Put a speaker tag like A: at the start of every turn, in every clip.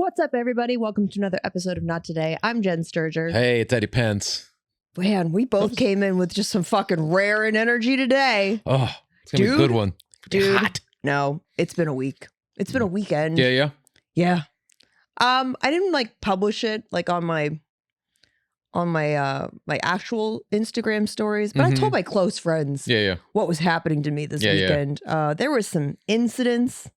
A: What's up, everybody? Welcome to another episode of Not Today. I'm Jen Sturger.
B: Hey, it's Eddie Pence.
A: Man, we both came in with just some fucking raring energy today.
B: Oh, it's going to be a good one.
A: Dude,
B: hot.
A: no, it's been a week. It's been a weekend.
B: Yeah.
A: Yeah. I didn't publish it on my my actual Instagram stories, but I told my close friends what was happening to me this weekend. There was some incidents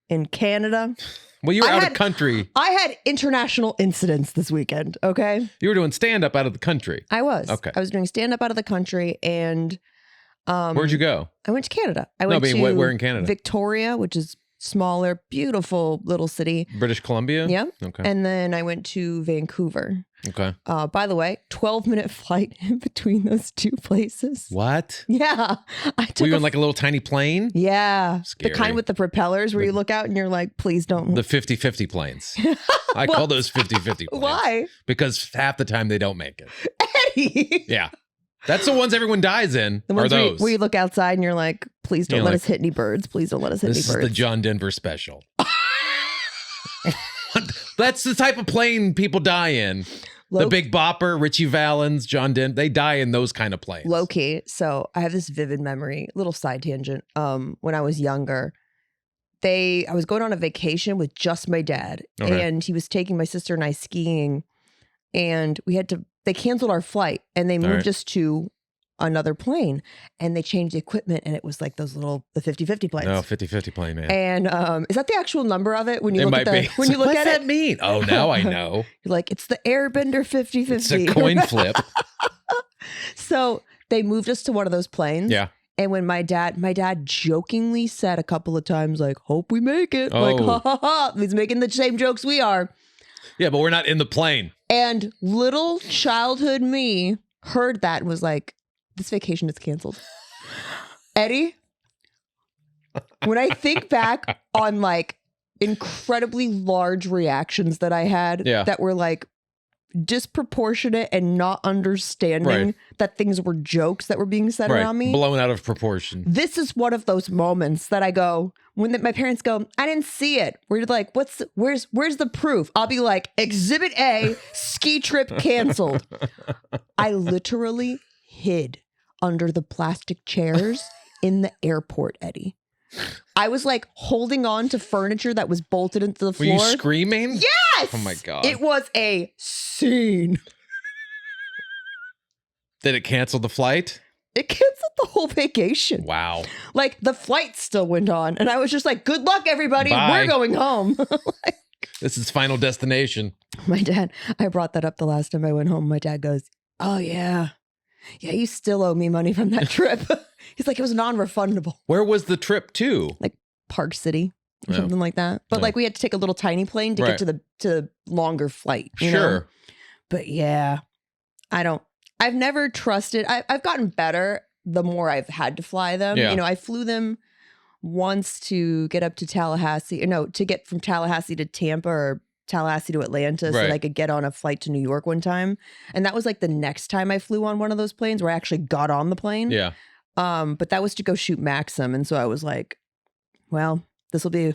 A: in Canada.
B: Well, you were out of country.
A: I had international incidents this weekend, okay?
B: You were doing stand-up out of the country.
A: I was.
B: Okay.
A: I was doing stand-up out of the country, and
B: where'd you go?
A: I went to Canada. I went to
B: where in Canada?
A: Victoria, which is smaller, beautiful little city.
B: British Columbia?
A: Yeah.
B: Okay.
A: And then I went to Vancouver.
B: Okay.
A: By the way, 12-minute flight in between those two places.
B: What?
A: Yeah.
B: Were you in a little tiny plane?
A: Yeah.
B: Scary.
A: The kind with the propellers where you look out and you're like, please don't.
B: The 50-50 planes. I call those 50-50 planes.
A: Why?
B: Because half the time they don't make it.
A: Eddie.
B: Yeah. That's the ones everyone dies in.
A: The ones
B: are those.
A: where you look outside and you're like, please don't let us hit any birds. Please don't let us hit any birds.
B: This is the John Denver special. That's the type of plane people die in. The Big Bopper, Richie Valens, John Denver, they die in those kind of planes.
A: Low key. So I have this vivid memory, little side tangent. When I was younger, I was going on a vacation with just my dad, and he was taking my sister and I skiing, and they canceled our flight and they moved us to another plane, and they changed the equipment, and it was like the 50-50 planes.
B: Oh, 50-50 plane, man.
A: And is that the actual number of it when you
B: it
A: look
B: might
A: at
B: be.
A: when you look
B: What's
A: at
B: that
A: it?
B: mean? Oh, now I know.
A: You're like, it's the Airbender 50-50.
B: It's a coin flip.
A: So they moved us to one of those planes.
B: Yeah.
A: And when my dad jokingly said a couple of times, like, hope we make it.
B: Oh.
A: Like, ha ha ha. He's making the same jokes we are.
B: Yeah, but we're not in the plane.
A: And little childhood me heard that and was like, this vacation is canceled. Eddie, when I think back on incredibly large reactions that I had that were disproportionate and not understanding that things were jokes that were being said around me.
B: Blown out of proportion.
A: This is one of those moments that I go, when my parents go, I didn't see it. We're like, where's the proof? I'll be like, Exhibit A, ski trip canceled. I literally hid under the plastic chairs in the airport, Eddie. I was holding on to furniture that was bolted into the floor.
B: Were you screaming?
A: Yes!
B: Oh my God.
A: It was a scene.
B: Did it cancel the flight?
A: It canceled the whole vacation.
B: Wow.
A: The flight still went on. And I was just like, good luck, everybody.
B: Bye.
A: We're going home.
B: This is Final Destination.
A: My dad, I brought that up the last time I went home. My dad goes, oh, yeah. Yeah, you still owe me money from that trip. He's like, it was non-refundable.
B: Where was the trip to?
A: Park City or something like that. But we had to take a little tiny plane to get to the longer flight. You know? But yeah, I've never trusted. I've gotten better the more I've had to fly them.
B: Yeah.
A: You know, I flew them once to get up to Tallahassee. No, to get from Tallahassee to Tampa or Tallahassee to Atlanta so that I could get on a flight to New York one time. And that was the next time I flew on one of those planes where I actually got on the plane.
B: Yeah.
A: But that was to go shoot Maxim. And so I was like, well, this will be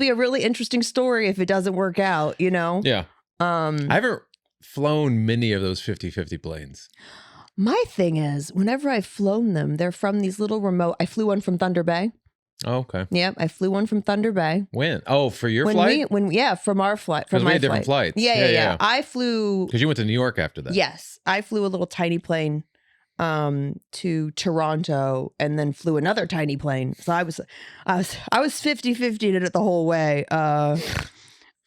A: a really interesting story if it doesn't work out, you know?
B: Yeah. I haven't flown many of those 50-50 planes.
A: My thing is, whenever I've flown them, they're from these little remote. I flew one from Thunder Bay.
B: Oh, okay.
A: Yeah, I flew one from Thunder Bay.
B: When? Oh, for your flight?
A: From our flight. From
B: we
A: my
B: had different
A: flight.
B: flights.
A: Yeah. I flew
B: because you went to New York after that.
A: Yes, I flew a little tiny plane to Toronto and then flew another tiny plane. So I was 50-50 in it the whole way.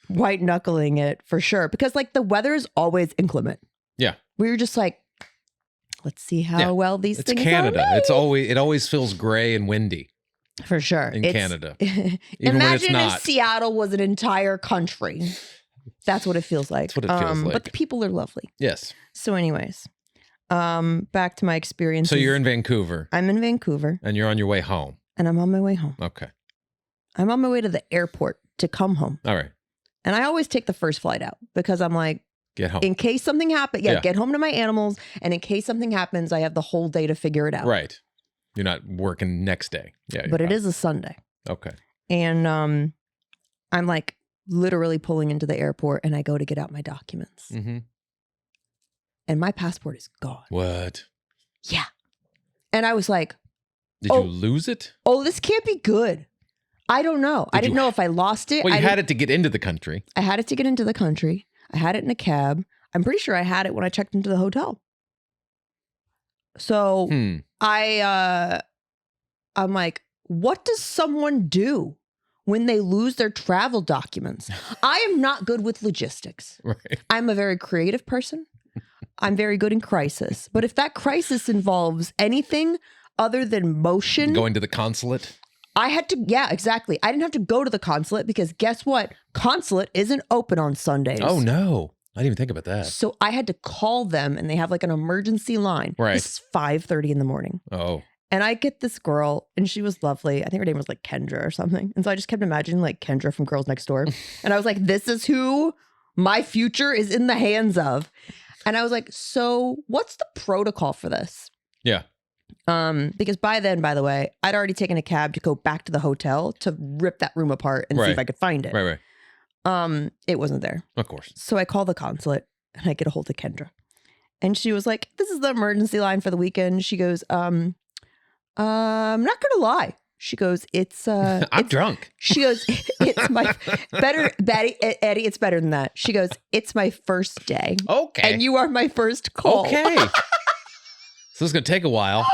A: White knuckling it for sure because the weather is always inclement. Yeah, we were just like, let's see how well these things.
B: It's Canada.
A: Are made.
B: It always feels gray and windy.
A: For sure.
B: In Canada.
A: Imagine if Seattle was an entire country. That's what it feels like.
B: That's what it feels like.
A: But the people are lovely.
B: Yes.
A: So anyways, back to my experience.
B: So you're in Vancouver.
A: I'm in Vancouver.
B: And you're on your way home.
A: And I'm on my way home.
B: Okay.
A: I'm on my way to the airport to come home.
B: All right.
A: And I always take the first flight out because I'm like,
B: get home.
A: In case something happens. Yeah, get home to my animals. And in case something happens, I have the whole day to figure it out.
B: Right. You're not working next day. Yeah.
A: But it is a Sunday.
B: Okay.
A: And I'm literally pulling into the airport, and I go to get out my documents.
B: Mm-hmm.
A: And my passport is gone.
B: What?
A: Yeah. And I was like,
B: Did you lose it?
A: Oh, this can't be good. I don't know. I didn't know if I lost it.
B: Well, you had it to get into the country.
A: I had it to get into the country. I had it in a cab. I'm pretty sure I had it when I checked into the hotel. So I'm like, what does someone do when they lose their travel documents? I am not good with logistics.
B: Right.
A: I'm a very creative person. I'm very good in crisis. But if that crisis involves anything other than motion.
B: Going to the consulate?
A: I had to, yeah, exactly. I didn't have to go to the consulate because guess what? Consulate isn't open on Sundays.
B: Oh, no. I didn't even think about that.
A: So I had to call them and they have like an emergency line.
B: Right.
A: This is 5:30 in the morning.
B: Oh.
A: And I get this girl and she was lovely. I think her name was like Kendra or something. And so I just kept imagining like Kendra from Girls Next Door. And I was like, this is who my future is in the hands of. And I was like, so what's the protocol for this?
B: Yeah.
A: Because by then, by the way, I'd already taken a cab to go back to the hotel to rip that room apart and see if I could find it.
B: Right.
A: It wasn't there.
B: Of course.
A: So I call the consulate and I get a hold of Kendra. And she was like, this is the emergency line for the weekend. She goes, I'm not gonna lie. She goes,
B: I'm drunk.
A: She goes, it's my Eddie, it's better than that. She goes, it's my first day.
B: Okay.
A: And you are my first call.
B: Okay. So it's gonna take a while.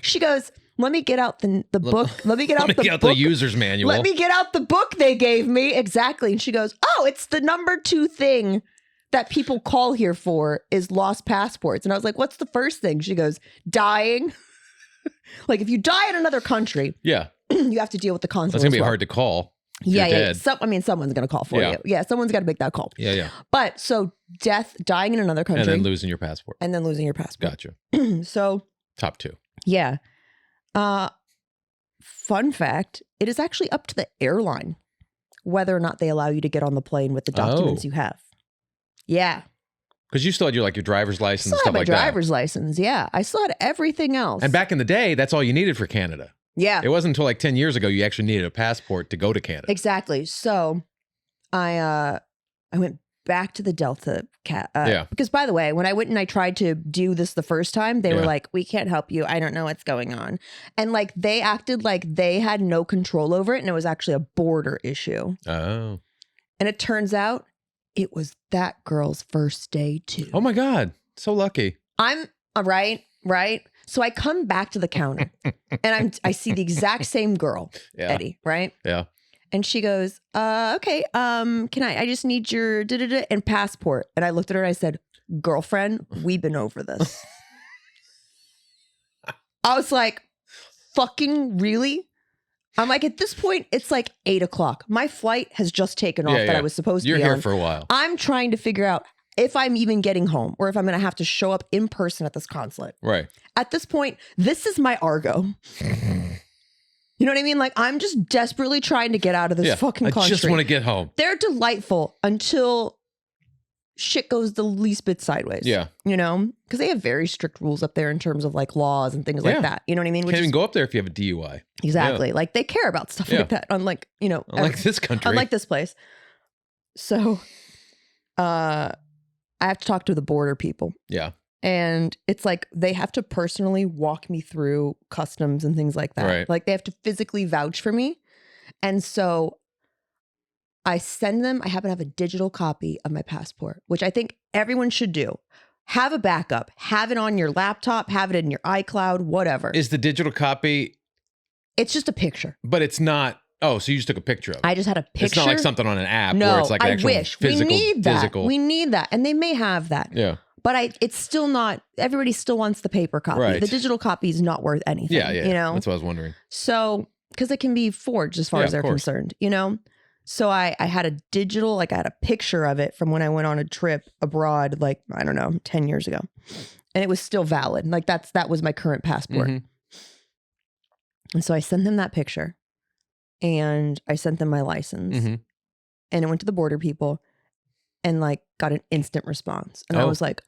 A: She goes, let me get out the book. Let me get out
B: the user's manual.
A: Let me get out the book they gave me. Exactly. And she goes, oh, it's the number 2 thing that people call here for is lost passports. And I was like, what's the first thing? She goes, dying. Like if you die in another country,
B: yeah,
A: you have to deal with the consulate.
B: It's gonna be hard to call.
A: Yeah. Someone's gonna call for you. Yeah, someone's got to make that call.
B: Yeah.
A: But so dying in another country,
B: and then losing your passport.
A: Gotcha. So
B: top 2.
A: Yeah. Fun fact: it is actually up to the airline whether or not they allow you to get on the plane with the documents you have. Yeah.
B: Because you still had your driver's license and stuff like that.
A: My driver's license, yeah. I still had everything else.
B: And back in the day, that's all you needed for Canada.
A: Yeah.
B: It wasn't until like 10 years ago you actually needed a passport to go to Canada.
A: Exactly. So I went back to the Delta because by the way, when I went and I tried to do this the first time, they were like, we can't help you. I don't know what's going on. And like they acted like they had no control over it and it was actually a border issue.
B: Oh.
A: And it turns out it was that girl's first day too.
B: Oh my God. So lucky.
A: I'm right. So I come back to the counter and I see the exact same girl, Eddie, right?
B: Yeah.
A: And she goes, okay, I just need your and passport. And I looked at her and I said, girlfriend, we've been over this. I was like, fucking really? I'm like, at this point, it's like 8:00. My flight has just taken off that I was supposed to be on.
B: You're here for a while.
A: I'm trying to figure out if I'm even getting home or if I'm going to have to show up in person at this consulate.
B: Right.
A: At this point, this is my Argo. You know what I mean? Like, I'm just desperately trying to get out of this fucking country.
B: I just want to get home.
A: They're delightful until shit goes the least bit sideways.
B: Yeah.
A: You know? Because they have very strict rules up there in terms of like laws and things like that. You know what I mean?
B: You can't even go up there if you have a DUI.
A: Exactly. Yeah. Like, they care about stuff like that. Unlike,
B: unlike this country.
A: Unlike this place. So, I have to talk to the border people.
B: Yeah.
A: And it's like they have to personally walk me through customs and things like that.
B: Right.
A: Like they have to physically vouch for me. And so I send them, I happen to have a digital copy of my passport, which I think everyone should do. Have a backup, have it on your laptop, have it in your iCloud, whatever.
B: Is the digital copy?
A: It's just a picture.
B: But it's not. Oh, so you just took a picture of it.
A: I just had a picture.
B: It's not like something on an app
A: no,
B: where it's like actual
A: I wish.
B: Physical,
A: we need that.
B: physical.
A: We need that. And they may have that.
B: Yeah.
A: But it's still not, everybody still wants the paper copy.
B: Right.
A: The digital copy is not worth anything.
B: Yeah.
A: You know?
B: That's what I was wondering.
A: So, because it can be forged as far as they're concerned, you know? So I had a digital, like I had a picture of it from when I went on a trip abroad, like, I don't know, 10 years ago. And it was still valid. Like that was my current passport. Mm-hmm. And so I sent them that picture and I sent them my license and it went to the border people. And like got an instant response. And I was like,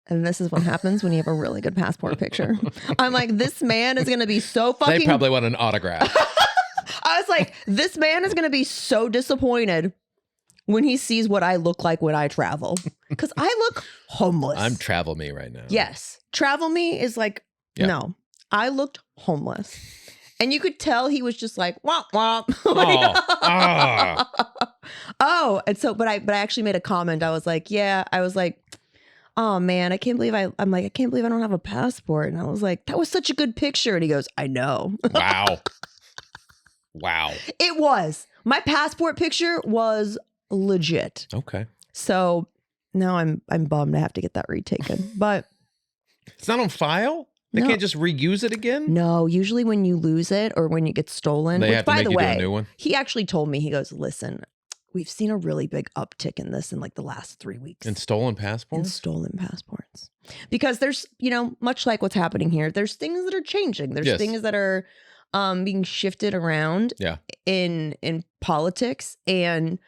A: and this is what happens when you have a really good passport picture. I'm like, this man is going to be so fucking.
B: They probably want an autograph.
A: I was like, this man is going to be so disappointed when he sees what I look like when I travel. Because I look homeless.
B: I'm travel me right now.
A: Yes. Travel me is like, no, I looked homeless. And you could tell he was just like, womp womp. Oh, and so, but I actually made a comment. I was like, oh man, I can't believe I can't believe I don't have a passport. And I was like, that was such a good picture. And he goes, I know.
B: Wow. Wow.
A: It was. My passport picture was legit.
B: Okay.
A: So now I'm bummed I have to get that retaken. But
B: it's not on file? They can't just reuse it again?
A: No, usually when you lose it or when you get stolen,
B: they
A: which,
B: have to
A: by
B: make
A: the
B: you
A: way,
B: do a new one?
A: He actually told me, he goes, listen, we've seen a really big uptick in this in like the last 3 weeks.
B: In stolen passports?
A: In stolen passports. Because there's, much like what's happening here, there's things that are changing. There's things that are being shifted around in politics, and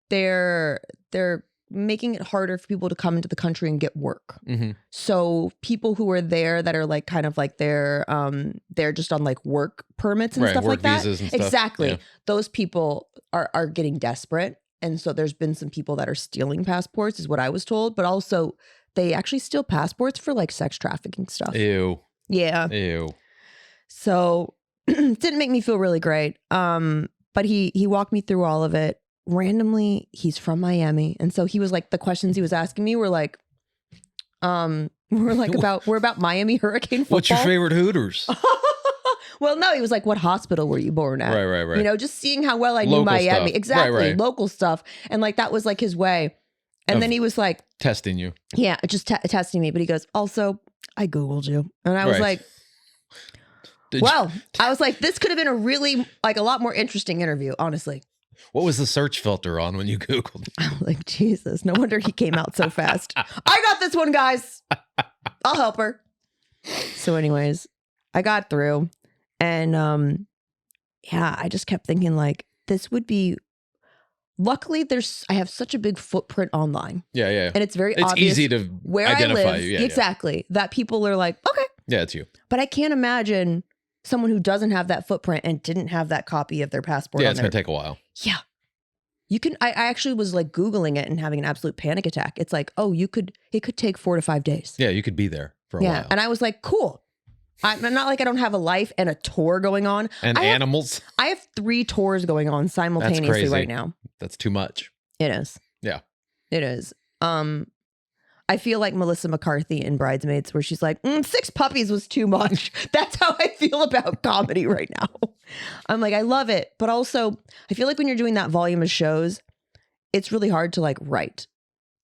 A: they're making it harder for people to come into the country and get work. Mm-hmm. So people who are there that are like kind of like they're just on like work permits and stuff
B: work
A: like that.
B: Visas and stuff.
A: Exactly.
B: Yeah.
A: Those people are getting desperate. And so there's been some people that are stealing passports is what I was told, but also they actually steal passports for like sex trafficking stuff.
B: Ew.
A: Yeah.
B: Ew.
A: So it didn't make me feel really great. But he walked me through all of it. Randomly, he's from Miami, and so he was like, the questions he was asking me were like, we're about Miami hurricane football.
B: What's your favorite Hooters?
A: Well, no, he was like, what hospital were you born at?
B: Right.
A: Just seeing how well I knew
B: Local
A: Miami.
B: stuff.
A: Exactly,
B: Right.
A: Local stuff, and like that was like his way. And then he was like
B: testing you.
A: Yeah, just testing me. But he goes, also, I Googled you, and I was like. I was like, this could have been a really, like, a lot more interesting interview, honestly.
B: What was the search filter on when you Googled?
A: I'm like, Jesus, no wonder he came out so fast. I got this one, guys. I'll help her. So anyways, I got through, and I just kept thinking like, this would be, luckily I have such a big footprint online.
B: Yeah.
A: And it's very
B: obvious. It's easy to
A: where
B: identify
A: I live.
B: you.
A: Exactly. That people are like, okay.
B: Yeah, it's you.
A: But I can't imagine someone who doesn't have that footprint and didn't have that copy of their passport.
B: Yeah, it's going to take a while.
A: Yeah. You can, I actually was like Googling it and having an absolute panic attack. It's like, oh, it could take 4 to 5 days.
B: Yeah, you could be there for a while.
A: Yeah. And I was like, cool. I'm not like I don't have a life and a tour going on.
B: And animals.
A: I have 3 tours going on simultaneously right now.
B: That's too much.
A: It is.
B: Yeah.
A: It is. I feel like Melissa McCarthy in Bridesmaids, where she's like, 6 puppies was too much. That's how I feel about comedy right now. I'm like, I love it. But also, I feel like when you're doing that volume of shows, it's really hard to like write.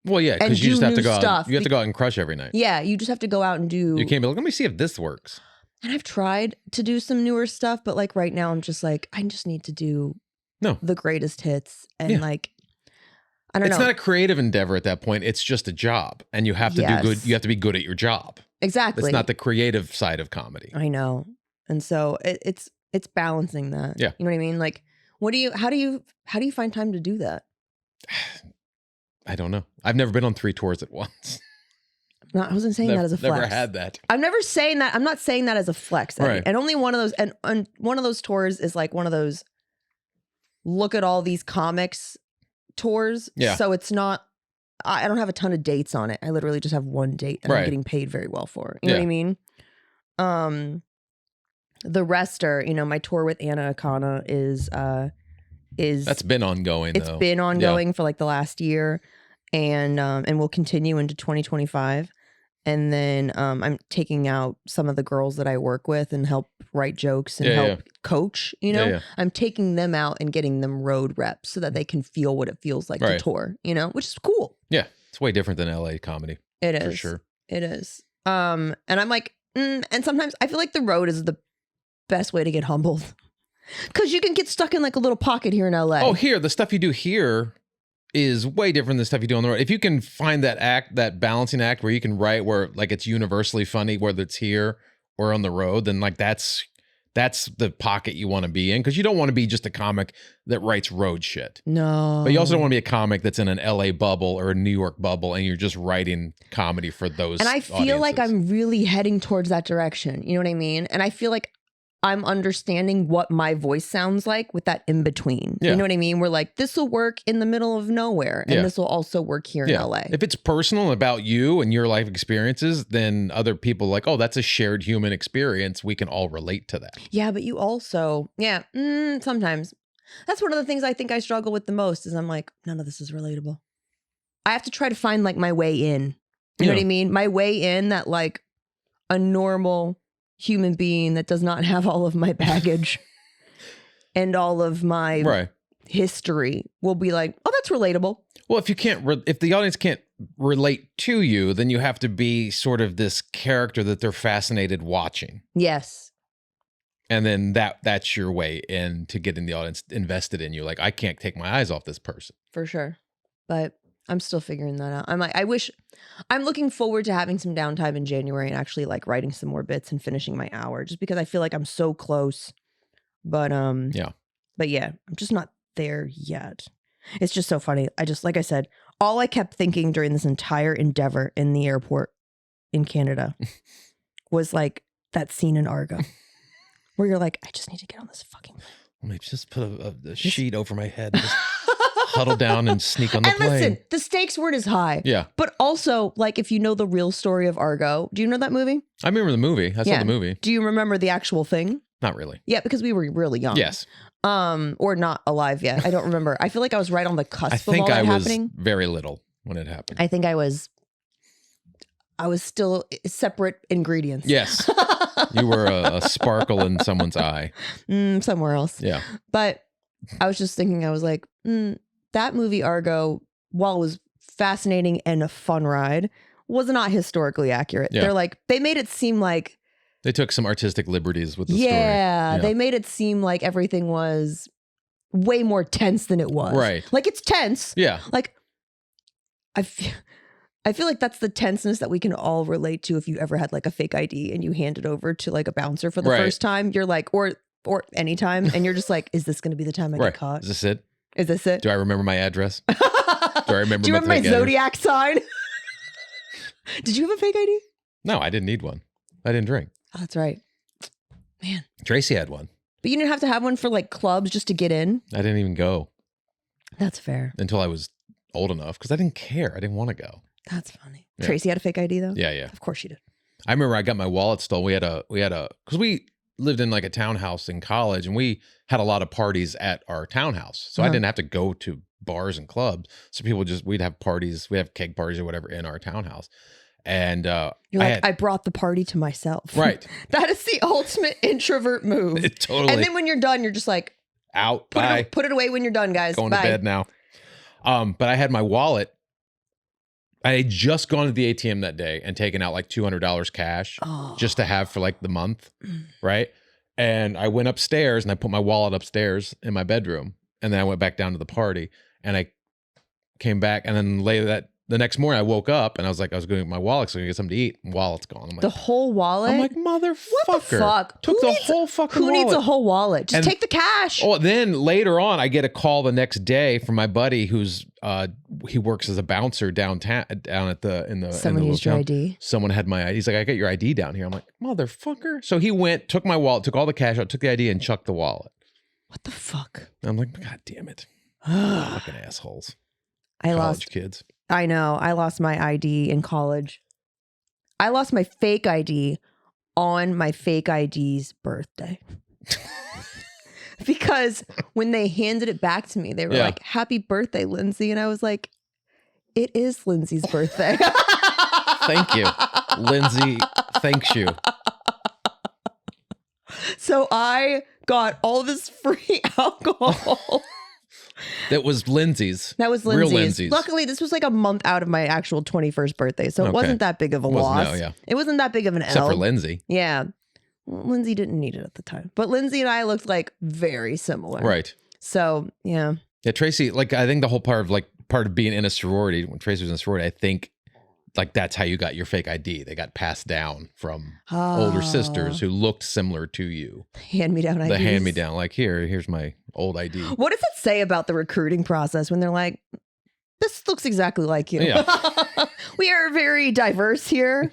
B: Well, yeah, because you just have to go out. You have to go out and crush every night.
A: Yeah, you just have to go out and do.
B: You can't be like, let me see if this works.
A: And I've tried to do some newer stuff, but like right now, I'm just like, I just need to do the greatest hits. And like, I don't know.
B: It's not a creative endeavor at that point. It's just a job. And you have to do good. You have to be good at your job.
A: Exactly.
B: It's not the creative side of comedy.
A: I know. And so it's balancing that.
B: Yeah.
A: You know what I mean? Like, how do you find time to do that?
B: I don't know. I've never been on 3 tours at once.
A: I wasn't saying that as a flex.
B: Never had that.
A: I'm never saying that. I'm not saying that as a flex. Eddie.
B: Right.
A: And only one of those, and one of those tours is like one of those, look at all these comics tours.
B: Yeah.
A: So it's not, I don't have a ton of dates on it. I literally just have one date that I'm getting paid very well for. You know what I mean? The rest are, my tour with Anna Akana is
B: that's been ongoing.
A: It's been ongoing for like the last year, and will continue into 2025. And then I'm taking out some of the girls that I work with and help write jokes and help coach, I'm taking them out and getting them road reps so that they can feel what it feels like to tour, which is cool.
B: Yeah. It's way different than LA comedy.
A: It is.
B: For sure.
A: It is. And I'm like, and sometimes I feel like the road is the best way to get humbled because you can get stuck in like a little pocket here in LA.
B: Oh, here, the stuff you do here is way different than stuff you do on the road. If you can find that balancing act where you can write where like it's universally funny, whether it's here or on the road, then like that's the pocket you want to be in, because you don't want to be just a comic that writes road shit.
A: No.
B: But you also don't want to be a comic that's in an LA bubble or a New York bubble and you're just writing comedy for those.
A: And I feel like I'm really heading towards that direction. You know what I mean? And I feel like I'm understanding what my voice sounds like with that in between.
B: Yeah.
A: You know what I mean? We're like, this will work in the middle of nowhere, and
B: Yeah.
A: this will also work here in LA.
B: If it's personal about you and your life experiences, then other people like, oh, that's a shared human experience. We can all relate to that.
A: Yeah, but you also, sometimes. That's one of the things I think I struggle with the most is I'm like, none of this is relatable. I have to try to find like my way in. You know what I mean? My way in that like a normal human being that does not have all of my baggage and all of my history will be like, oh, that's relatable.
B: Well, if you can't, if the audience can't relate to you, then you have to be sort of this character that they're fascinated watching.
A: Yes.
B: And then that's your way in to getting the audience invested in you. Like, I can't take my eyes off this person.
A: For sure. But I'm still figuring that out. I'm like, I'm looking forward to having some downtime in January and actually like writing some more bits and finishing my hour just because I feel like I'm so close. But I'm just not there yet. It's just so funny. Like I said, all I kept thinking during this entire endeavor in the airport in Canada was like that scene in Argo where you're like, I just need to get on this fucking plane.
B: Let me just put a sheet over my head. And just huddle down and sneak on the plane.
A: And listen, the stakes weren't as high.
B: Yeah.
A: But also, like, if you know the real story of Argo, do you know that movie?
B: I remember the movie. I saw the movie.
A: Do you remember the actual thing?
B: Not really.
A: Yeah, because we were really young.
B: Yes.
A: Or not alive yet. I don't remember. I feel like I was right on the cusp of all that
B: I was
A: happening.
B: very little when it happened.
A: I think I was still separate ingredients.
B: Yes. You were a sparkle in someone's eye.
A: Somewhere else.
B: Yeah.
A: But I was just thinking, I was like, that movie Argo, while it was fascinating and a fun ride, was not historically accurate.
B: Yeah.
A: They're like, they made it seem like
B: they took some artistic liberties with the story.
A: Yeah, they made it seem like everything was way more tense than it was.
B: Right.
A: Like it's tense.
B: Yeah.
A: Like I feel like that's the tenseness that we can all relate to if you ever had like a fake ID and you hand it over to like a bouncer for the first time. You're like, or anytime, and you're just like, is this going to be the time I get caught?
B: Is this it?
A: Is this it?
B: Do I remember my address? Do I remember?
A: Do you remember my Zodiac sign? Did you have a fake ID?
B: No, I didn't need one. I didn't drink.
A: Oh, that's right. Man.
B: Tracy had one.
A: But you didn't have to have one for like clubs just to get in?
B: I didn't even go.
A: That's fair.
B: Until I was old enough because I didn't care. I didn't want to go.
A: That's funny. Yeah. Tracy had a fake ID though?
B: Yeah, yeah.
A: Of course she did.
B: I remember I got my wallet stolen. We had a because we lived in like a townhouse in college and we had a lot of parties at our townhouse. So I didn't have to go to bars and clubs. So we'd have parties, we'd have keg parties or whatever in our townhouse. And
A: you're like, I brought the party to myself.
B: Right.
A: That is the ultimate introvert move.
B: Totally.
A: And then when you're done, you're just like,
B: out.
A: Put it away when you're done, guys.
B: Going
A: Bye.
B: to bed now. But I had my wallet. I had just gone to the ATM that day and taken out like $200 cash just to have for like the month. Right. And I went upstairs and I put my wallet upstairs in my bedroom. And then I went back down to the party and I came back. And then the next morning I woke up and I was like, I was going to get my wallet, so I was going to get something to eat. And wallet's gone. I'm like,
A: the whole wallet?
B: I'm like, motherfucker.
A: What the fuck?
B: Took the whole fucking wallet.
A: Who needs a whole wallet? Just take the cash.
B: Oh, then later on, I get a call the next day from my buddy who's he works as a bouncer downtown
A: Someone used your ID.
B: Someone had my ID. He's like, I got your ID down here. I'm like, motherfucker. So he went, took my wallet, took all the cash out, took the ID, and chucked the wallet.
A: What the fuck?
B: And I'm like, God damn it. Fucking assholes. College kids.
A: I know. I lost my ID in college. I lost my fake ID on my fake ID's birthday. Because when they handed it back to me, they were like, happy birthday, Lindsay. And I was like, it is Lindsay's birthday.
B: Thank you. Lindsay thanks you.
A: So I got all this free alcohol.
B: That was Lindsay's.
A: That was Lindsay's.
B: Real Lindsay's.
A: Luckily, this was like a month out of my actual 21st birthday, so it wasn't that big of a loss.
B: No, yeah.
A: It wasn't that big of an
B: Except for Lindsay.
A: Yeah. Well, Lindsay didn't need it at the time. But Lindsay and I looked like very similar.
B: Right.
A: So, yeah.
B: Yeah, Tracy, like I think the whole part of being in a sorority, when Tracy was in a sorority, I think like that's how you got your fake ID. They got passed down from older sisters who looked similar to you.
A: Hand-me-down IDs.
B: The hand-me-down. Like, here's my old ID.
A: What does it say about the recruiting process when they're like, this looks exactly like you?
B: Yeah.
A: We are very diverse here.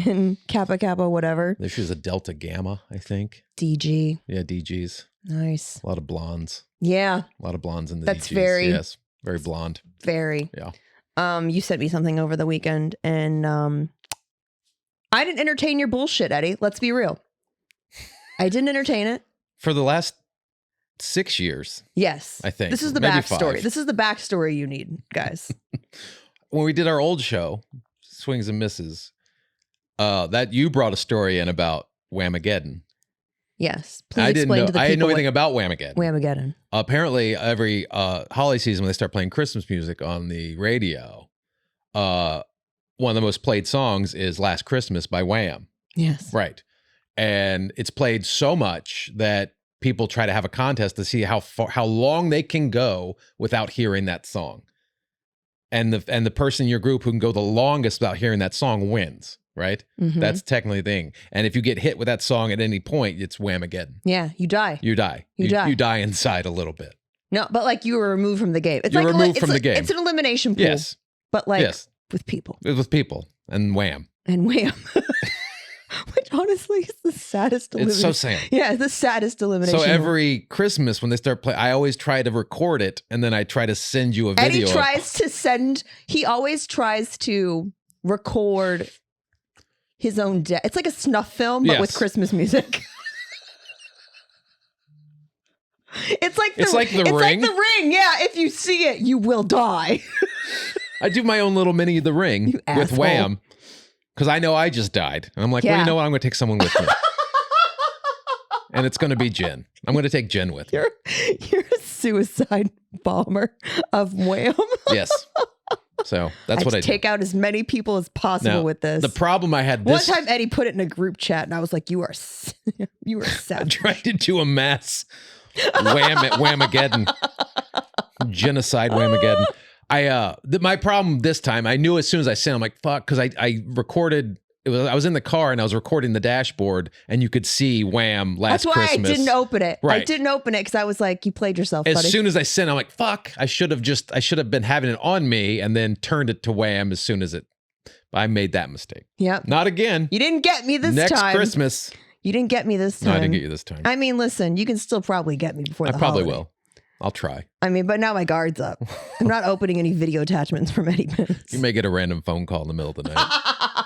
A: in Kappa Kappa, whatever.
B: She was a Delta Gamma, I think.
A: DG.
B: Yeah, DGs.
A: Nice.
B: A lot of blondes.
A: Yeah.
B: A lot of blondes in the
A: That's
B: DGs. Yes, very blonde.
A: Very.
B: Yeah.
A: You sent me something over the weekend, and I didn't entertain your bullshit, Eddie. Let's be real. I didn't entertain it.
B: For the last 6 years.
A: Yes.
B: I think.
A: This is the
B: Maybe
A: backstory.
B: 5.
A: This is the backstory you need, guys.
B: When we did our old show, Swings and Misses, that you brought a story in about Whamageddon.
A: Yes. Please
B: I didn't know.
A: to the
B: I didn't know
A: people
B: anything about Whamageddon.
A: Whamageddon.
B: Apparently, every holiday season when they start playing Christmas music on the radio, one of the most played songs is "Last Christmas" by Wham.
A: Yes.
B: Right, and it's played so much that people try to have a contest to see how long they can go without hearing that song, and the person in your group who can go the longest without hearing that song wins. Right?
A: Mm-hmm.
B: That's technically the thing. And if you get hit with that song at any point, it's Whamageddon.
A: Yeah, you die.
B: You die.
A: You die.
B: You die inside a little bit.
A: No, but like you were removed from the game. It's
B: You're
A: like
B: removed from the game.
A: It's an elimination pool.
B: Yes.
A: But like
B: Yes.
A: with people.
B: With people and Wham.
A: And Wham. Which honestly is the saddest elimination.
B: It's so sad.
A: Yeah, it's the saddest elimination.
B: So every Christmas when they start playing, I always try to record it and then I try to send you a video.
A: He always tries to record his own death. It's like a snuff film, but with Christmas music. It's like the ring. Like the ring. Yeah, if you see it, you will die.
B: I do my own little mini The Ring
A: You
B: with
A: asshole.
B: Wham because I know I just died. And I'm like, well, you know what? I'm going to take someone with me. And it's going to be Jenn. I'm going to take Jenn with me.
A: You're a suicide bomber of Wham.
B: Yes. So that's what I
A: take out as many people as possible
B: Now,
A: with this.
B: The problem I had
A: One time Eddie put it in a group chat and I was like, you are
B: I
A: savage.
B: tried to do a mass Whamageddon. Genocide Whamageddon. My problem this time, I knew as soon as I sent, I'm like, fuck, because I recorded, I was in the car and I was recording the dashboard and you could see Wham last Christmas.
A: That's why I didn't open it.
B: Right.
A: I didn't open it because I was like, you played yourself,
B: As
A: buddy.
B: soon as I sent, I'm like, fuck, I should have been having it on me and then turned it to Wham as soon as I made that mistake.
A: Yep.
B: Not again.
A: You didn't get me this
B: Next
A: time.
B: Christmas.
A: You didn't get me this time.
B: No, I didn't get you this time.
A: I mean, listen, you can still probably get me before the
B: probably
A: holiday.
B: will. I'll try.
A: I mean, but now my guard's up. I'm not opening any video attachments from Eddie Pence.
B: You may get a random phone call in the middle of the night.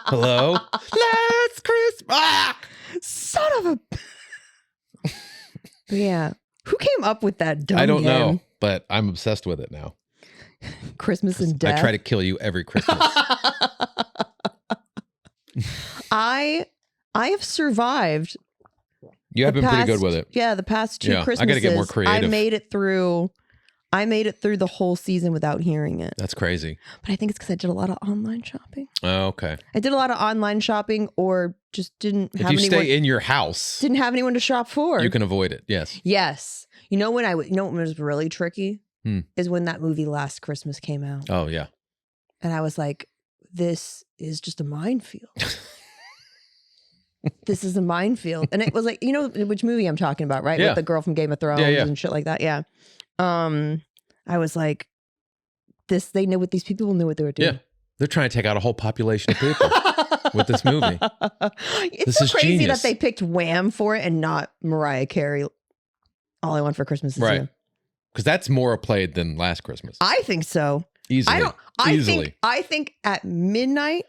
B: Hello? Last Christmas. Ah!
A: Son of a... Yeah. Who came up with that dumb
B: I don't
A: game?
B: know, but I'm obsessed with it now.
A: Christmas and death.
B: I try to kill you every Christmas.
A: I have survived.
B: You have been pretty good with it.
A: Yeah, the past 2 Christmases.
B: I got to get more creative.
A: I made it through the whole season without hearing it.
B: That's crazy.
A: But I think it's because I did a lot of online shopping.
B: Oh, okay.
A: I did a lot of online shopping, or just didn't have
B: If you
A: anyone.
B: stay in your house,
A: Didn't have anyone to shop for.
B: you can avoid it. Yes.
A: Yes. You know what was really tricky is when that movie Last Christmas came out,
B: Oh, yeah.
A: and I was like, "This is just a minefield." This is a minefield. And it was like, you know which movie I'm talking about, right?
B: Yeah.
A: With the girl from Game of Thrones and shit like that. Yeah. I was like, they knew what these people knew what they were doing.
B: Yeah. They're trying to take out a whole population of people with this movie.
A: It's
B: This
A: so
B: is
A: crazy
B: genius.
A: that they picked Wham for it and not Mariah Carey. All I Want for Christmas is
B: Right.
A: You.
B: Because that's more played than Last Christmas.
A: I think so.
B: Easily.
A: I think at midnight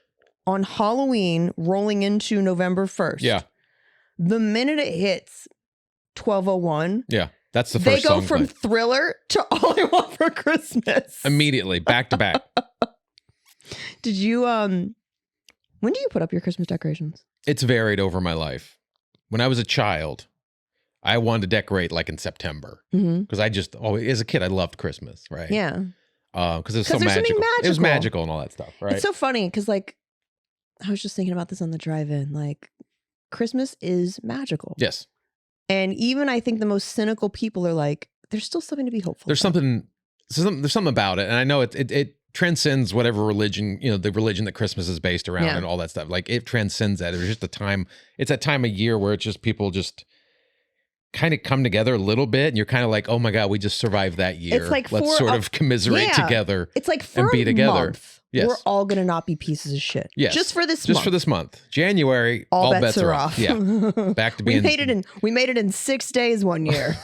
A: on Halloween, rolling into November 1st.
B: Yeah.
A: The minute it hits 12:01.
B: Yeah. That's the first
A: They go
B: song
A: from
B: played.
A: Thriller to All I Want for Christmas.
B: Immediately, back to back.
A: Did you when do you put up your Christmas decorations?
B: It's varied over my life. When I was a child, I wanted to decorate like in September
A: Mm-hmm.
B: because I just always, as a kid, I loved Christmas, right?
A: Yeah.
B: Because it was
A: 'Cause
B: so
A: there's something
B: magical. It was
A: magical.
B: magical and all that stuff, right?
A: It's so funny because like I was just thinking about this on the drive-in. Like Christmas is magical.
B: Yes.
A: And even I think the most cynical people are like, there's still something to be hopeful
B: There's
A: about.
B: something about it, and I know it transcends whatever religion, the religion that Christmas is based around
A: Yeah.
B: and all that stuff. Like it transcends that. It's just a time. It's that time of year where it's just people just kind of come together a little bit, and you're kind of like, oh my God, we just survived that year.
A: It's like
B: let's sort of commiserate together.
A: It's like for
B: and be
A: a
B: together.
A: month,
B: Yes.
A: we're all gonna not be pieces of shit.
B: Yes.
A: Just for this
B: Just
A: month.
B: for this month. January,
A: all bets are off.
B: Yeah. Back to being.
A: We made it in 6 days one year.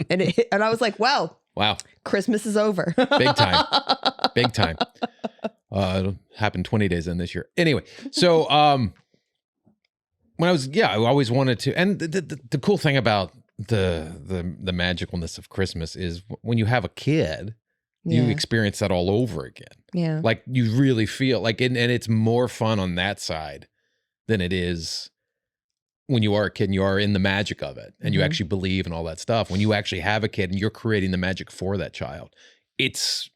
A: and I was like, wow. Christmas is over.
B: Big time. Big time. It'll happen 20 days in this year. Anyway, so when I always wanted to, and the cool thing about the magicalness of Christmas is when you have a kid, you experience that all over again.
A: Yeah.
B: Like you really feel like, and it's more fun on that side than it is when you are a kid and you are in the magic of it and you actually believe in all that stuff. When you actually have a kid and you're creating the magic for that child, it's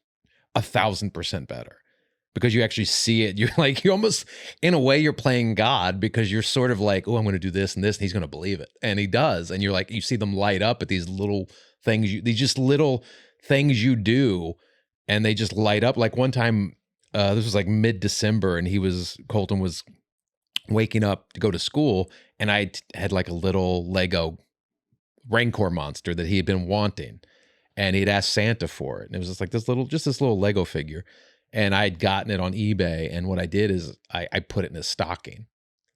B: 1,000% better. Because you actually see it. You're like, you almost, in a way, you're playing God because you're sort of like, oh, I'm going to do this and this, and he's going to believe it. And he does. And you're like, you see them light up at these little things, these just little things you do, and they just light up. Like one time, this was like mid-December, and Colton was waking up to go to school, and I had like a little Lego Rancor monster that he had been wanting. And he'd asked Santa for it. And it was just like this little Lego figure. And I'd gotten it on eBay, and what I did is I put it in his stocking,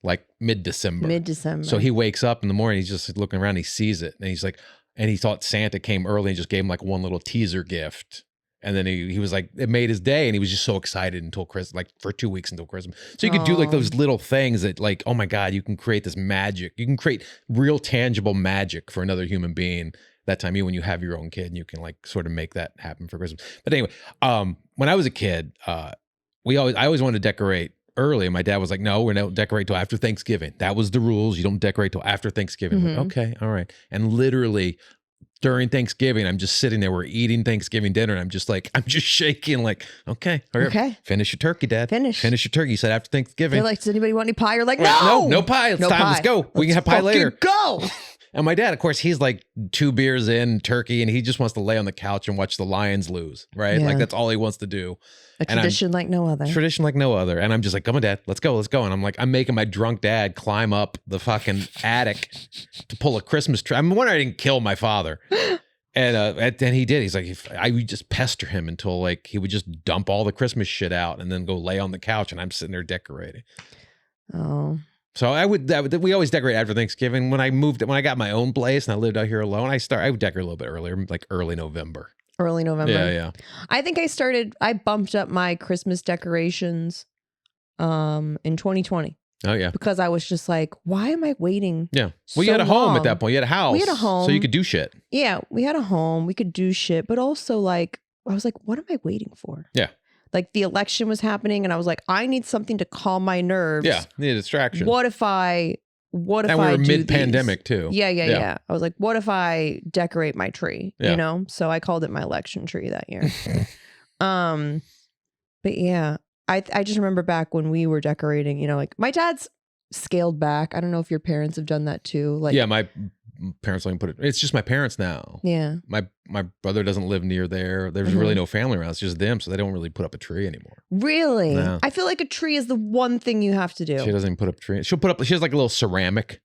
B: like mid-December. So he wakes up in the morning, he's just looking around, he sees it, and he's like, and he thought Santa came early and just gave him like one little teaser gift. And then he was like, it made his day, and he was just so excited until Christmas, like for 2 weeks until Christmas. So you could do like those little things that like, oh my God, you can create this magic. You can create real tangible magic for another human being. That time, when you have your own kid, and you can like sort of make that happen for Christmas. But anyway, when I was a kid, I always wanted to decorate early, and my dad was like, "No, we don't decorate till after Thanksgiving." That was the rules. You don't decorate till after Thanksgiving. Like, okay, all right. And literally during Thanksgiving, I'm just sitting there. We're eating Thanksgiving dinner, and I'm just shaking, like, okay, finish your turkey, Dad. Finish your turkey. You said after Thanksgiving.
A: They're like, does anybody want any pie? You're like, no,
B: no pie. It's time. Let's go. We can have pie later.
A: Go.
B: And my dad, of course, he's like 2 beers in, turkey, and he just wants to lay on the couch and watch the Lions lose, right?
A: Yeah.
B: Like that's all he wants to do.
A: A tradition like no other.
B: Tradition like no other. And I'm just like, come on, Dad, let's go. And I'm making my drunk dad climb up the fucking attic to pull a Christmas tree. I'm wondering I didn't kill my father. And then he did. He's like, I would just pester him until like he would just dump all the Christmas shit out and then go lay on the couch, and I'm sitting there decorating.
A: Oh.
B: So we always decorate after Thanksgiving. When I got my own place and I lived out here alone, I would decorate a little bit earlier, like early November.
A: Early November.
B: Yeah.
A: I think I bumped up my Christmas decorations in 2020.
B: Oh yeah.
A: Because I was just like, why am I waiting?
B: Yeah. Well, you had a home at that point. You had a house.
A: We had a home.
B: So you could do shit.
A: Yeah, we had a home. We could do shit, but also like I was like, what am I waiting for?
B: Yeah.
A: Like the election was happening, and I was like, I need something to calm my nerves.
B: Yeah, need a distraction.
A: What if I
B: and we were mid-pandemic too.
A: Yeah. I was like, what if I decorate my tree?
B: Yeah.
A: You know? So I called it my election tree that year. But yeah, I just remember back when we were decorating, like my dad's scaled back. I don't know if your parents have done that too. Like,
B: yeah, my parents don't even put it. It's just my parents now.
A: Yeah.
B: My brother doesn't live near there. There's really no family around. It's just them, so they don't really put up a tree anymore.
A: Really?
B: No.
A: I feel like a tree is the one thing you have to do.
B: She doesn't even put up a tree. She has like a little ceramic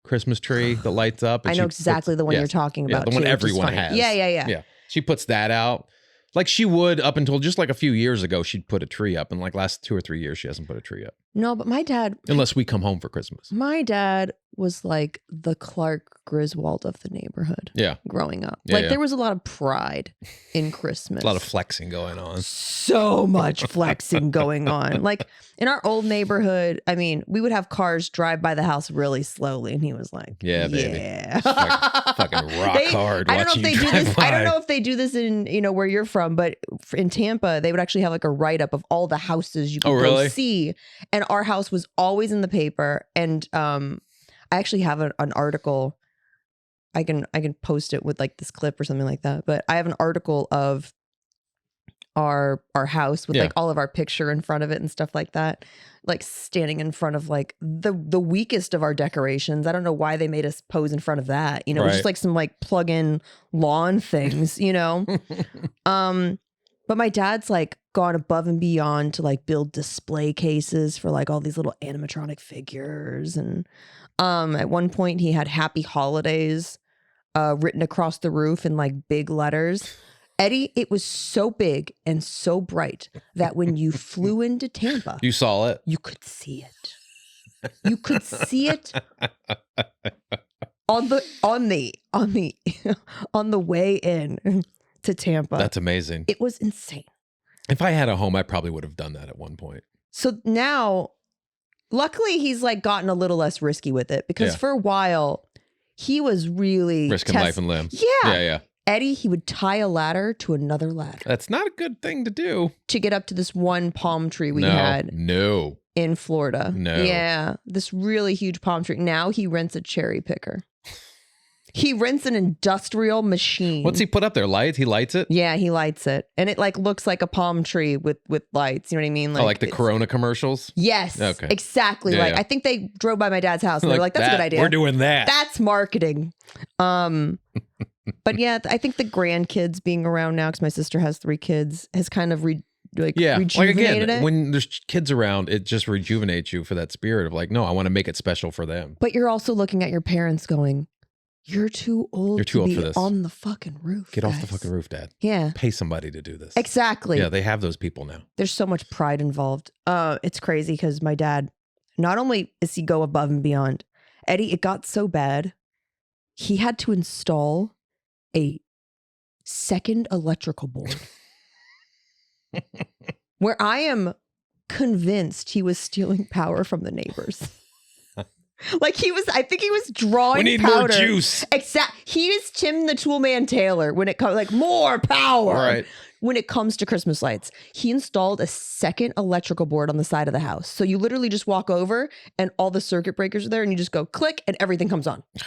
B: Christmas tree that lights up.
A: I know exactly the one you're talking about.
B: The one everyone has.
A: Yeah.
B: She puts that out. Like she would up until just like a few years ago, she'd put a tree up. And like last 2 or 3 years, she hasn't put a tree up.
A: No, but my dad.
B: Unless we come home for Christmas.
A: My dad was like the Clark Griswold of the neighborhood.
B: Yeah.
A: Growing up.
B: Yeah,
A: there was a lot of pride in Christmas.
B: A lot of flexing going on.
A: So much flexing going on. Like in our old neighborhood, I mean, we would have cars drive by the house really slowly. And he was like,
B: yeah, baby.
A: Yeah.
B: Fucking rock hard.
A: I don't know if they do this. I don't know if they do this in, where you're from, but in Tampa, they would actually have like a write-up of all the houses you could go see. And our house was always in the paper. And I actually have an article. I can post it with like this clip or something like that. But I have an article of our house with like all of our picture in front of it and stuff like that. Like standing in front of like the weakest of our decorations. I don't know why they made us pose in front of that. It was just like some like plug-in lawn things, But my dad's like gone above and beyond to like build display cases for like all these little animatronic figures. And At one point, he had "Happy Holidays" written across the roof in like big letters. Eddie, it was so big and so bright that when you flew into Tampa,
B: You saw it?
A: you could see it. You could see it on the way in to Tampa.
B: That's amazing.
A: It was insane.
B: If I had a home, I probably would have done that at one point.
A: So now, luckily, he's like gotten a little less risky with it because
B: Yeah.
A: for a while he was really
B: Risking life and limb.
A: Yeah.
B: Yeah.
A: Eddie, he would tie a ladder to another ladder
B: That's not a good thing to do.
A: to get up to this one palm tree we
B: No.
A: had
B: No.
A: in Florida.
B: No.
A: Yeah. This really huge palm tree. Now he rents a cherry picker. He rents an industrial machine.
B: What's he put up there? Lights? He lights it?
A: Yeah, he lights it. And it like looks like a palm tree with lights. You know what I mean?
B: Like the
A: it's-
B: Corona commercials?
A: Yes.
B: Okay.
A: Exactly.
B: Yeah,
A: like
B: yeah.
A: I think they drove by my dad's house and they're like, that's a good idea.
B: We're doing that.
A: That's marketing. But yeah, I think the grandkids being around now, because my sister has 3 kids, has kind of rejuvenated
B: Like again,
A: it.
B: when there's kids around, it just rejuvenates you for that spirit of like, no, I want to make it special for them.
A: But you're also looking at your parents going, you're too old to be
B: for this.
A: on the fucking roof.
B: Get off the
A: guys."
B: fucking roof, Dad.
A: Yeah.
B: Pay somebody to do this.
A: Exactly.
B: Yeah, they have those people now.
A: There's so much pride involved. It's crazy because my dad, not only does he go above and beyond, Eddie, it got so bad, he had to install a second electrical board. Where I am convinced he was stealing power from the neighbors. Like I think he was drawing
B: We need
A: powder.
B: more juice.
A: He is Tim the Toolman Taylor when it comes, like more power.
B: Right.
A: When it comes to Christmas lights, he installed a second electrical board on the side of the house. So you literally just walk over and all the circuit breakers are there and you just go click and everything comes on. Oh my God.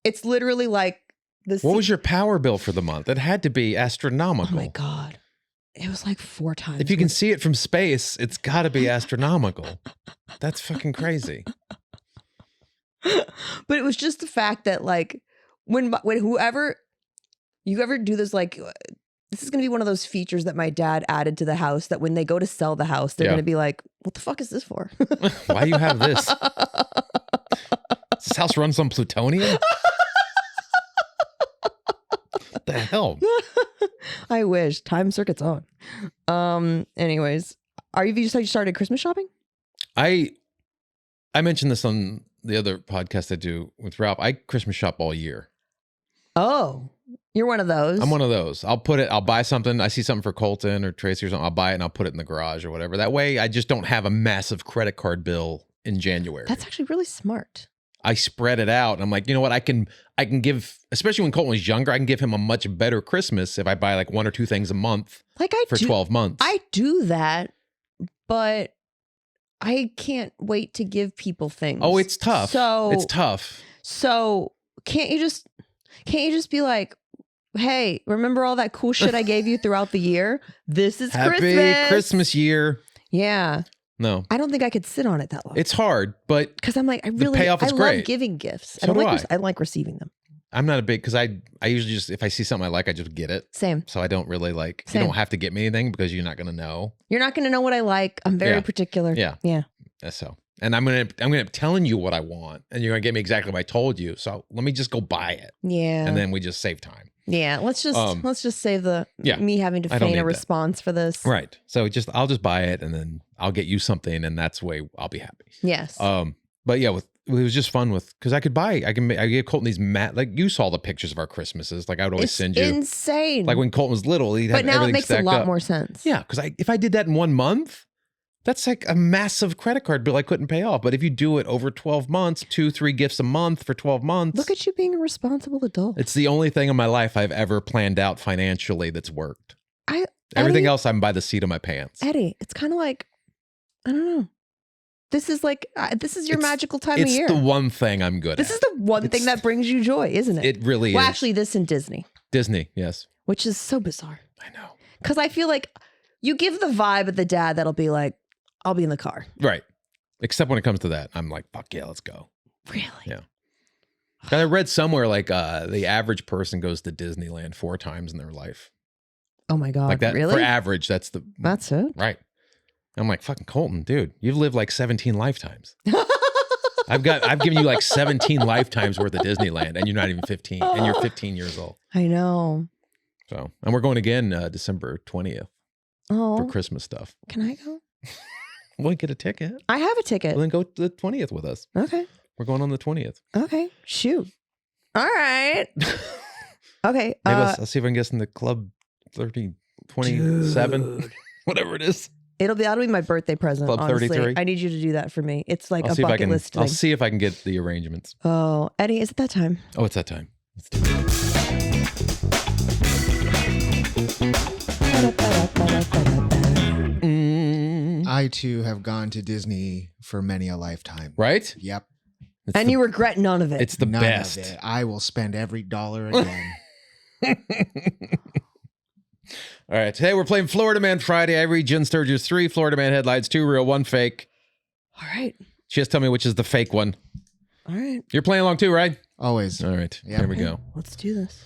A: It's literally like this.
B: What was your power bill for the month? It had to be astronomical.
A: Oh my God. It was like 4 times.
B: If you can see it from space, it's got to be astronomical. That's fucking crazy.
A: But it was just the fact that like when whoever you ever do this, like this is going to be one of those features that my dad added to the house that when they go to sell the house, they're
B: Yeah.
A: going to be like, what the fuck is this for?
B: Why do you have this? Does this house runs on plutonium? What the hell?
A: I wish. Time circuit's on. Anyways, you just started Christmas shopping?
B: I mentioned this on the other podcast I do with Ralph. I Christmas shop all year.
A: Oh, you're one of those.
B: I'm one of those. I'll buy something. I see something for Colton or Tracy or something. I'll buy it and I'll put it in the garage or whatever. That way I just don't have a massive credit card bill in January.
A: That's actually really smart.
B: I spread it out. And I'm like, you know what? I can give, especially when Colton was younger, I can give him a much better Christmas if I buy like 1 or 2 things a month for 12 months.
A: I do that, but I can't wait to give people things.
B: Oh, it's tough. It's tough.
A: So can't you just be like, hey, remember all that cool shit I gave you throughout the year? This is
B: Happy Christmas year.
A: Yeah.
B: No.
A: I don't think I could sit on it that long.
B: It's hard, but
A: because I'm like, I
B: payoff is
A: love
B: great.
A: giving gifts.
B: So
A: I like receiving them.
B: I'm not a big, because I usually just, if I see something I like, I just get it.
A: Same.
B: So I don't really like,
A: Same.
B: you don't have to get me anything because you're not going to know.
A: You're not going to know what I like. I'm very
B: Yeah.
A: particular.
B: Yeah.
A: Yeah.
B: So, and I'm going to be telling you what I want and you're going to get me exactly what I told you. So let me just go buy it.
A: Yeah.
B: And then we just save time.
A: Yeah. Let's just save me having to
B: I don't
A: feign
B: need
A: a
B: that.
A: response for this.
B: Right. So I'll just buy it and then I'll get you something and that's the way I'll be happy.
A: Yes.
B: But yeah, it was just fun because I gave Colton these like you saw the pictures of our Christmases. Like I would always send you.
A: Insane.
B: Like when Colton was little, he'd have
A: but now
B: everything
A: it makes a
B: stacked
A: lot
B: up.
A: more sense.
B: Yeah, because if I did that in 1 month, that's like a massive credit card bill I couldn't pay off. But if you do it over 12 months, 2-3 gifts a month for 12 months.
A: Look at you being a responsible adult.
B: It's the only thing in my life I've ever planned out financially that's worked. Everything else, I'm by the seat of my pants.
A: Eddie, it's kind of like, I don't know. This is like, this is your magical time of year.
B: It's the one thing I'm good at.
A: This is the one thing that brings you joy, isn't it?
B: It really is.
A: Well, actually, this and Disney.
B: Disney, yes.
A: Which is so bizarre.
B: I know.
A: Because I feel like you give the vibe of the dad that'll be like, I'll be in the car.
B: Right. Except when it comes to that, I'm like, fuck yeah, let's go.
A: Really?
B: Yeah. I read somewhere like the average person goes to Disneyland 4 times in their life.
A: Oh my God.
B: Like that
A: really?
B: for average, that's it.
A: Right.
B: I'm like, fucking Colton, dude, you've lived like 17 lifetimes. I've given you like 17 lifetimes worth of Disneyland, and you're not even 15, and you're 15 years old.
A: I know.
B: So, and we're going again December 20th for Christmas stuff.
A: Can I go?
B: We'll get a ticket.
A: I have a ticket.
B: Well, then go to the 20th with us.
A: Okay.
B: We're going on the 20th.
A: Okay. Shoot. All right. Okay.
B: Maybe I'll see if I can get in the club 27, whatever it is.
A: That'll be my birthday present.
B: Club
A: honestly.
B: 33.
A: I need you to do that for me. It's like a bucket list thing.
B: I'll see if I can get the arrangements.
A: Oh, Eddie, is it that time?
B: Oh, it's that time. Let's do it.
C: I too have gone to Disney for many a lifetime.
B: Right?
C: Yep.
A: And you regret none of it.
B: It's the
C: None
B: best.
C: of it. I will spend every dollar again.
B: All right. Today we're playing Florida Man Friday. I read Jen Sturgis 3 Florida Man headlines, 2 real, 1 fake.
A: All right.
B: She has to tell me which is the fake one.
A: All right.
B: You're playing along too, right?
C: Always.
B: All right.
C: Yep.
B: Here we go.
A: Let's do this.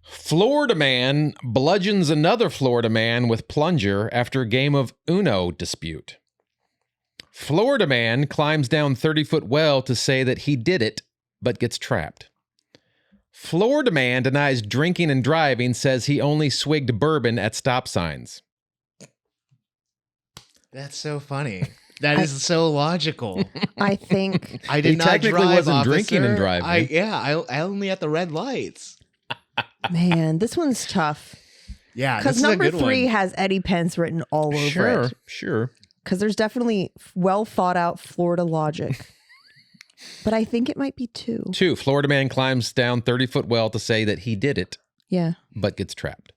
B: Florida man bludgeons another Florida man with plunger after a game of Uno dispute. Florida man climbs down 30-foot well to say that he did it, but gets trapped. Florida man denies drinking and driving, says he only swigged bourbon at stop signs.
C: That's so funny. That is so logical.
A: I think
C: I did
B: He
C: not
B: technically
C: drive,
B: wasn't drinking and
C: officer.
B: driving.
C: I only at the red lights.
A: man, this one's tough.
C: Yeah, this
A: Because
C: is a
A: number
C: good
A: 3
C: one.
A: has Eddie Pence written all over it.
B: Sure.
A: Because there's definitely well thought out Florida logic. But I think it might be 2.
B: 2, Florida man climbs down 30-foot well to say that he did it,
A: Yeah.
B: but gets trapped.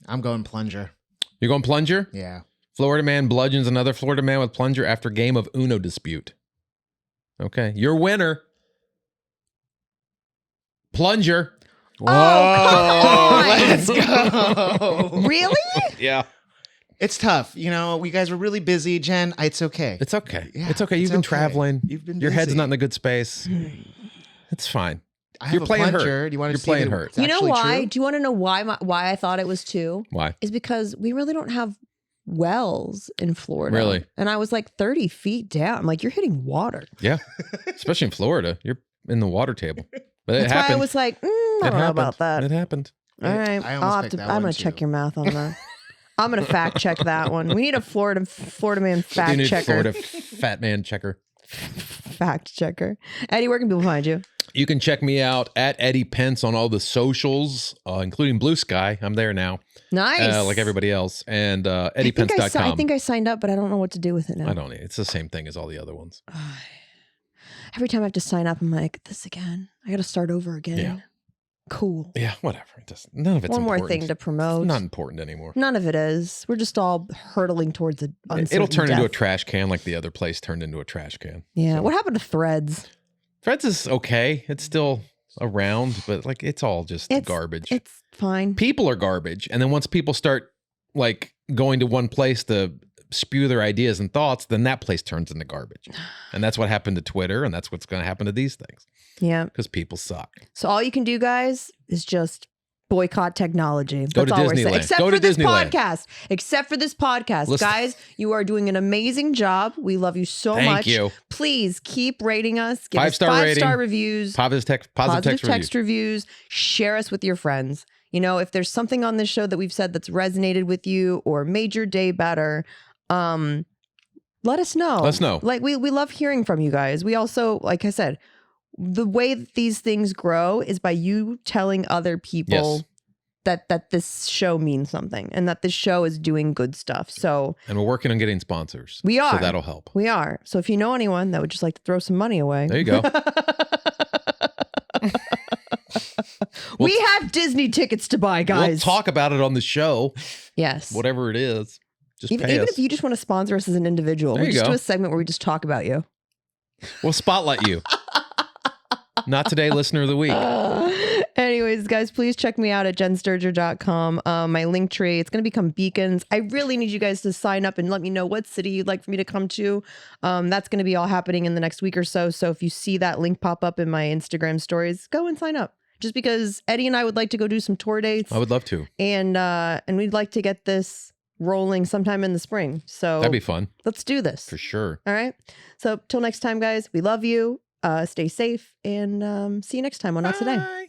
C: I'm going plunger.
B: You're going plunger?
C: Yeah.
B: Florida man bludgeons another Florida man with plunger after game of Uno dispute. Okay, your winner. Plunger.
C: Whoa,
A: on.
C: let's go.
A: Really?
B: Yeah.
C: It's tough. You know, we guys were really busy, Jen. It's okay.
B: It's okay.
C: Yeah,
B: it's okay. You've
C: it's
B: been
C: okay.
B: traveling.
C: You've been
B: Your head's
C: busy.
B: not in a good space. It's fine.
C: I have
B: You're
C: a
B: playing
C: plunger.
B: hurt.
C: Do you want to
B: You're
C: see
B: playing
C: that
B: hurt.
C: it's
A: You know
C: actually
A: why?
C: true?
A: Do you want to know why I thought it was 2?
B: Why?
A: Is because we really don't have wells in Florida.
B: Really?
A: And I was like 30 feet down. I'm like, you're hitting water.
B: Yeah. Especially in Florida. You're in the water table. But it
A: That's
B: happened.
A: why I was like, I don't know
B: happened.
A: about that.
B: It happened.
A: All right.
C: I almost picked that
A: I'm
C: one,
A: going to check
C: too.
A: your math on that. I'm going to fact check that one. We need a Florida man
B: You
A: fact
B: need
A: checker.
B: Florida fat man checker.
A: Fact checker. Eddie, where can people find you?
B: You can check me out at Eddie Pence on all the socials, including Blue Sky. I'm there now,
A: Nice.
B: like everybody else. And
A: I think
B: eddiepence.com.
A: I think I signed up, but I don't know what to do with it now.
B: I don't need it. It's the same thing as all the other ones.
A: Every time I have to sign up, I'm like, this again. I got to start over again.
B: Yeah.
A: Cool.
B: Yeah, whatever. None of it's
A: One more
B: important.
A: thing to promote.
B: It's not important anymore.
A: None of it is. We're just all hurtling towards a uncertain
B: It'll turn into a
A: death.
B: trash can like the other place turned into a trash can.
A: Yeah.
B: So-
A: What happened to Threads?
B: Threads is okay. It's still around, but like it's all just garbage.
A: It's fine.
B: People are garbage. And then once people start like going to one place to spew their ideas and thoughts, then that place turns into garbage. And that's what happened to Twitter, and that's what's going to happen to these things
A: Yeah.
B: because people suck.
A: So all you can do, guys, is just boycott technology.
B: Go
A: That's
B: to
A: all we're saying.
B: Disneyland.
A: Except
B: Go
A: for
B: to
A: this
B: Disneyland.
A: podcast. Except for this podcast.
B: Listen-
A: Guys, you are doing an amazing job. We love you so
B: Thank
A: much.
B: you.
A: Please keep rating us. Give
B: 5-star
A: us
B: rating.
A: 5-star reviews.
B: Positive text
A: reviews. Share us with your friends. You know, if there's something on this show that we've said that's resonated with you or made your day better, let us know.
B: Let us know.
A: Like we love hearing from you guys. We also, like I said, the way that these things grow is by you telling other people that this show means something and that this show is doing good stuff. So
B: And we're working on getting sponsors.
A: We are.
B: So that'll help.
A: we are. So if you know anyone that would just like to throw some money away.
B: There you go.
A: We have Disney tickets to buy, guys.
B: We'll talk about it on the show,
A: Yes.
B: whatever it is. Just
A: Even
B: pay us.
A: if you just want to sponsor us as an individual,
B: There
A: we'll
B: you
A: just
B: go.
A: do a segment where we just talk about you.
B: We'll spotlight you. Not today, listener of the week.
A: Anyways, guys, please check me out at jensturger.com. My link tree, it's going to become beacons. I really need you guys to sign up and let me know what city you'd like for me to come to. That's going to be all happening in the next week or so. So if you see that link pop up in my Instagram stories, go and sign up. Just because Eddie and I would like to go do some tour dates.
B: I would love to.
A: And we'd like to get this rolling sometime in the spring. So
B: That'd be fun
A: let's do this.
B: for sure.
A: All right. So till next time, guys, we love you. Stay safe and see you next time on Not Today.
B: Bye.